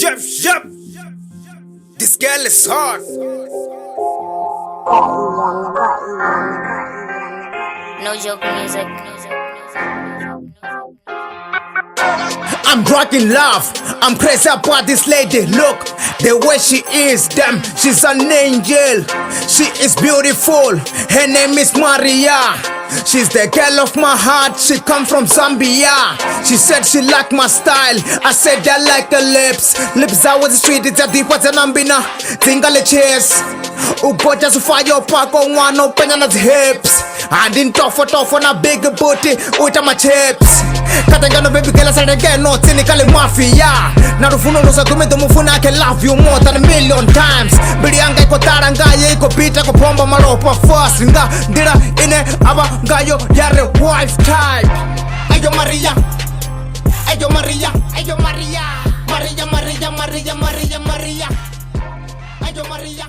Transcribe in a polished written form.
Yep. This girl is hot. No joke music. I'm drunk in love. I'm crazy about this lady. Look, the way she is, damn, she's an angel. She is beautiful. Her name is Maria. She's the girl of my heart. She come from Zambia. She said she liked my style. I said I like her lips. Lips out with the street. It's a deep what's an ambina. Tingle chest. Ugoja to fire park on one open on his hips. I didn't tough on a big booty with my chips. Katangano baby girl I said again no cynically mafia. Na rufuno no sakumento mufuna I can love you more than a million times. Bidi anga iko taranga ye iko pita ko pomba malopa first. Nga dira ine aba gayo yare wife type. Ayo Maria. Ayo Maria. Ayo Maria. Maria. Ayo Maria.